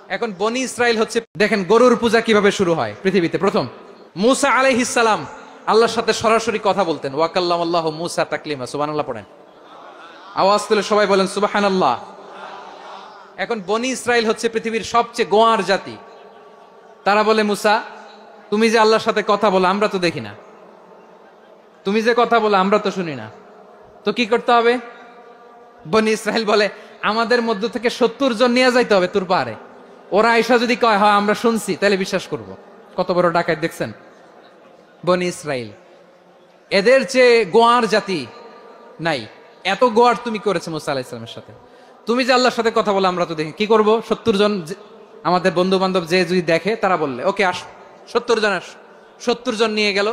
এখন বনি ইসরাইল হচ্ছে, দেখেন গরুর পূজা কিভাবে শুরু হয় পৃথিবীতে প্রথম। মুসা আলাইহিস সালাম আল্লাহর সাথে সরাসরি কথা বলতেন। ওয়াকাল্লামাল্লাহু মুসা তাকলিমা। সুবহানাল্লাহ পড়েন, আওয়াজ তুলে সবাই বলেন সুবহানাল্লাহ। এখন বনি ইসরাইল হচ্ছে পৃথিবীর সবচেয়ে গোয়ার জাতি। তারা বলে, মুসা তুমি যে আল্লাহর সাথে কথা বলো আমরা তো দেখি না, তুমি যে কথা বলো আমরা তো শুনি না, তো কি করতে হবে? বনি ইসরাইল বলে, আমাদের মধ্য থেকে 70 জন নিয়ে যাইতে হবে তোর পাহাড়ে। ওরা আয়েশা যদি কয় হয় আমরা শুনছি, তাহলে বিশ্বাস করব। কত বড় ডাকাত দেখছেন বনি ইসরাইল। এদের যে গোয়ার জাতি নাই, এত গোয়ার তুমি করেছো মুসা আলাইহিস সালামের সাথে। তুমি যে আল্লাহর সাথে কথা বলো আমরা তো দেখি, কি করব? 70 জন আমাদের বন্ধু বান্ধব যে যদি দেখে, তারা বললে ওকে আস, 70 জন আস। 70 জন নিয়ে গেল।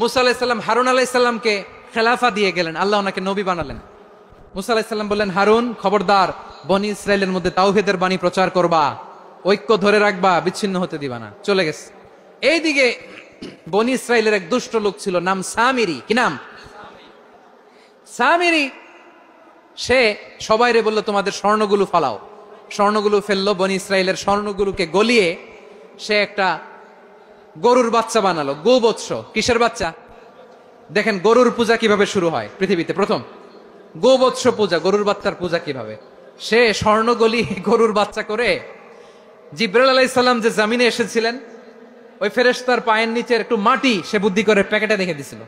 মুসা আলাইহিস সালাম হারুন আলাইহিস সালামকে খেলাফা দিয়ে গেলেন, আল্লাহ ওনাকে নবী বানালেন। মুসা আলাইহিস সালাম বললেন, হারুন খবরদার, বনি ইসরাইলের মধ্যে তাওহীদের বাণী প্রচার করবা, ঐক্য ধরে রাখবা, বিচ্ছিন্ন হতে দিবা না। চলে গেছে। এইদিকে বনি ইসরাইলের এক দুষ্ট লোক ছিল, নাম সামিরি। কি নাম? সামিরি। সে সবাইরে বলল, তোমাদের স্বর্ণগুলো ফালাও। স্বর্ণগুলো ফেললো, বনি ইসরাইলের স্বর্ণগুলোকে গলিয়ে সে একটা গরুর বাচ্চা বানালো। গোবৎস। কিসের বাচ্চা? দেখেন গরুর পূজা কিভাবে শুরু হয় পৃথিবীতে প্রথম। গোবৎস পূজা, গরুর বাচ্চার পূজা কিভাবে। সে স্বর্ণ গলি গরুর বাচ্চা করে, জিব্রাইল আলাইহিস সালাম যে জামিনে এসেছিলেন, ওই ফেরেশতার পায়ের নিচের একটু মাটি সে বুদ্ধি করে প্যাকেটে রেখে দিছিল।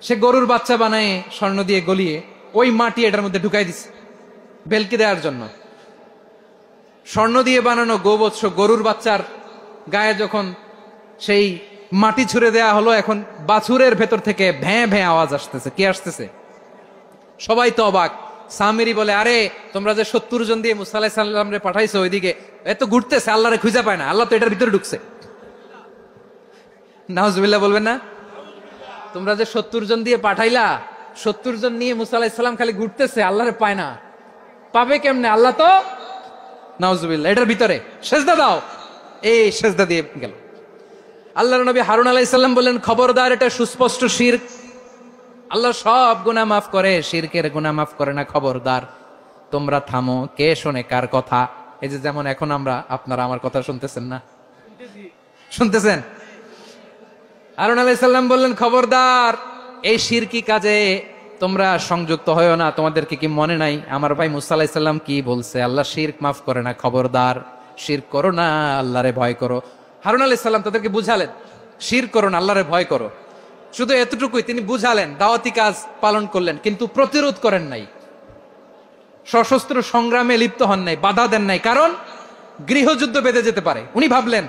সে গরুর বাচ্চা বানায় স্বর্ণ দিয়ে গলিয়ে ওই মাটি এটার মধ্যে ঢুকাই দিছে বেলকি দেওয়ার জন্য। স্বর্ণ দিয়ে বানানো গোবৎস গরুর বাচ্চার গায়ে যখন সেই মাটি ছুঁড়ে দেয়া হলো, এখন বাছুরের ভেতর থেকে ভ্যাঁ ভ্যাঁ আওয়াজ আসতেছে। কি আসতেছে? সবাই তো অবাক। সামিরি বলে, আরে তোমরা যে 70 জন দিয়ে মুসা আলাইহিস সালাম রে পাঠাইছো, ওইদিকে এত ঘুরতেছে, আল্লাহরে খুঁজে পায় না, আল্লাহ তো এটার ভিতরে ঢুকছে। নাউজুবিল্লাহ বলবেন না? তোমরা যে 70 জন দিয়ে পাঠাইলা, 70 জন নিয়ে মুসা আলাইহিস সালাম খালি ঘুরতেছে, আল্লাহরে পায় না। পাবে কেমনে? আল্লাহ তো, নাউজুবিল্লাহ, এটার ভিতরে সেজদা দাও। এই সেজদা দিয়ে গেল। আল্লাহর নবী হারুন আলাইহিস সালাম বললেন, খবরদার, এটা সুস্পষ্ট শিরক। আল্লাহ সব গুনাহ মাফ করে, শিরকের গুনাহ মাফ করে না, খবরদার তোমরা থামো। কে শোনে কার কথা? এই যে যেমন এখন আপনারা আমার কথা শুনতেছেন না? শুনতেছেন? হারুন আলাইহিস সালাম বললেন, খবরদার, এই শিরকি কাজে তোমরা সংযুক্ত হয়ো না। তোমাদেরকে কি মনে নাই আমার ভাই মুসা আলাইহিস সালাম কি বলছে? আল্লাহ শিরক মাফ করে না, খবরদার শিরক করো না, আল্লাহরে ভয় করো। হারুন আলাইহিস সালাম তাদেরকে বুঝালেন, শিরক করো না, আল্লাহরে ভয় করো। শুধু এতটুকুই তিনি বুঝালেন, দাওয়াতি কাজ পালন করলেন, কিন্তু প্রতিরোধ করেন নাই, সশস্ত্র সংগ্রামে লিপ্ত হন নাই, বাধা দেন নাই। কারণ গৃহযুদ্ধ বেঁধে যেতে পারে। উনি ভাবলেন,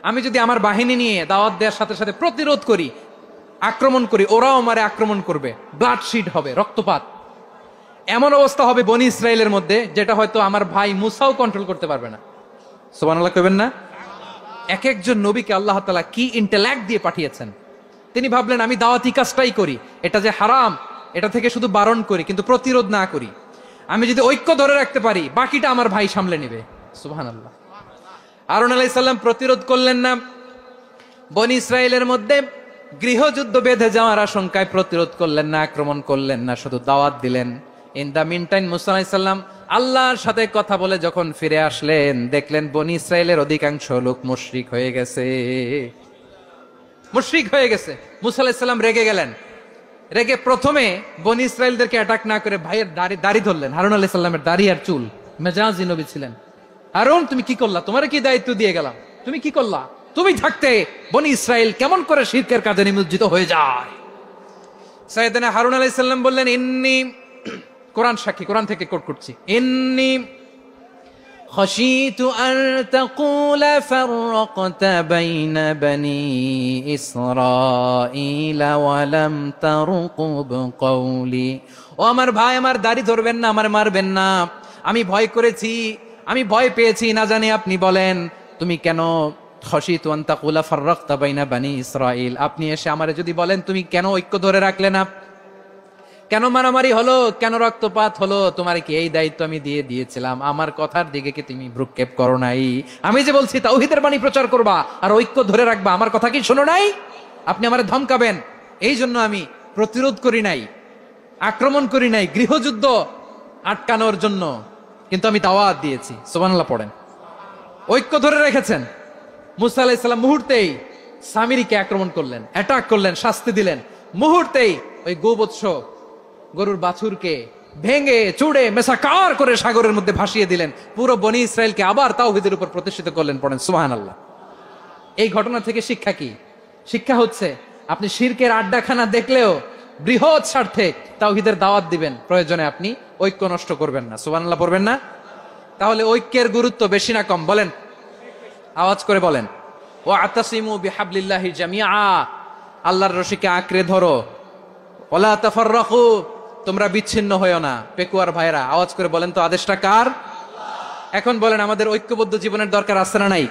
আমি যদি আমার বাহিনী নিয়ে দাওয়াত দেওয়ার সাথে সাথে প্রতিরোধ করি, আক্রমণ করি, ওরাও আমারে আক্রমণ করবে, ব্লাডশিড হবে, রক্তপাত। এমন অবস্থা হবে বনি ইসরাইলের মধ্যে, যেটা হয়তো আমার ভাই মুসাও কন্ট্রোল করতে পারবে না। সুবহানাল্লাহ কইবেন না? এক একজন নবীকে আল্লাহ তাআলা কি ইন্টেলেক্ট দিয়ে পাঠিয়েছেন। তিনি ভাবলেন, আমি দাওয়াতি কাজটাই করি, এটা যে হারাম এটা থেকে শুধু বারণ করি, কিন্তু প্রতিরোধ না করি। আমি যদি ঐক্য ধরে রাখতে পারি, বাকিটা আমার ভাই সামলে নেবে। সুবহানাল্লাহ। হারুন আলাইহিস সালাম প্রতিরোধ করলেন না। বনি ইসরাইলের মধ্যে গৃহযুদ্ধ বেঁধে যাওয়ার আশঙ্কায় প্রতিরোধ করলেন না, আক্রমণ করলেন না, শুধু দাওয়াত দিলেন। ইন দা মিন টাইম মুসা আলাইহিস সালাম আল্লাহর সাথে কথা বলে যখন ফিরে আসলেন, দেখলেন বনি ইসরাইলের অধিকাংশ লোক মুশরিক হয়ে গেছে। মুশরিক হয়ে গেছে। মুসা আলাইহিস সালাম রেগে গেলেন। রেগে প্রথমে বনি ইসরাইলদেরকে অ্যাটাক না করে ভাইয়ের দাড়ি ধরলেন। হারুন আলাইহিস সালামের দাড়ি আর চুল। মেজাজি নবী ছিলেন। হারুন, তুমি কি করলা? তোমার কি দায়িত্ব দিয়ে গেলাম, তুমি কি করলা? তুমি থাকতে বনি ইসরাইল কেমন করে শিরকের কাজে নিমজ্জিত হয়ে যায়? সাইয়েদনা হারুন আলাইহিস সালাম বললেন, ইন্নী, কোরআন সাক্ষী, কোরআন থেকে কোট করছি, ইন্নী খাশিতু আন তাকুলা ফাররাকতা বাইনা বনি ইসরাঈল ওয়া লাম তারকুব কওলি। ও আমার ভাই, আমার দাড়ি ধরবেন না, আমার মারবেন না। আমি ভয় করেছি, আমি ভয় পেয়েছি, না জানি আপনি বলেন তুমি কেন খাশিতু আন তাকুলা ফাররাকতা বাইনা বনি ইসরাঈল। আপনি এসে আমারে যদি বলেন তুমি কেন ঐক্য ধরে রাখলে না, কেন মারামারি হলো, কেন রক্তপাত হলো, তোমার কি এই দায়িত্ব আমি দিয়েছিলাম? আমার কথার দিকে কি তুমি ভ্রুক্ষেপ করো নাই? আমি যে বলছি তাওহীদের বাণী প্রচার করবা আর ঐক্য ধরে রাখবা, আমার কথা কি শোনো নাই? আপনি আমারে ধমকাবেন, এই জন্য আমি প্রতিরোধ করি নাই, আক্রমণ করি নাই, গৃহযুদ্ধ আটকানোর জন্য কিন্তু আমি দাওয়াত দিয়েছি। সুবহানাল্লাহ পড়েন। ঐক্য ধরে রেখেছেন। মুসা আলাইহিস সালাম মুহূর্তেই সামিরীকে আক্রমণ করলেন, অ্যাটাক করলেন, শাস্তি দিলেন। মুহূর্তেই ওই গোবৎস গরুর বাছুরকে ভেঙে চুড়ে মেসাকার করে সাগরের মধ্যে ভাসিয়ে দিলেন। পুরো বনি ইসরায়েলকে আবার তাওহীদের উপর প্রতিষ্ঠিত করলেন। পড়েন সুবহানাল্লাহ। এই ঘটনা থেকে শিক্ষা কি? শিক্ষা হচ্ছে আপনি শিরকের আড্ডাখানা দেখলেও বৃহৎ স্বার্থে তাওহীদের দাওয়াত দিবেন, প্রয়োজনে আপনি ঐক্য নষ্ট করবেন না। সুবহানাল্লাহ পড়বেন না? তাহলে ঐক্যের গুরুত্ব বেশি না কম বলেন? আওয়াজ করে বলেন। ওয়াতাসিমু বিহাবলিল্লাহি জামিআ, আল্লাহর রশিকে আঁকড়ে ধরো। ওয়ালা তাফাররাকু, তোমরা বিচ্ছিন্ন হয়ো না। পেকুয়ার ভাইরা আওয়াজ করে বলেন তো আদেশটা কার? এখন বলেন আমাদের ঐক্যবদ্ধ জীবনের দরকার আছে না নাই?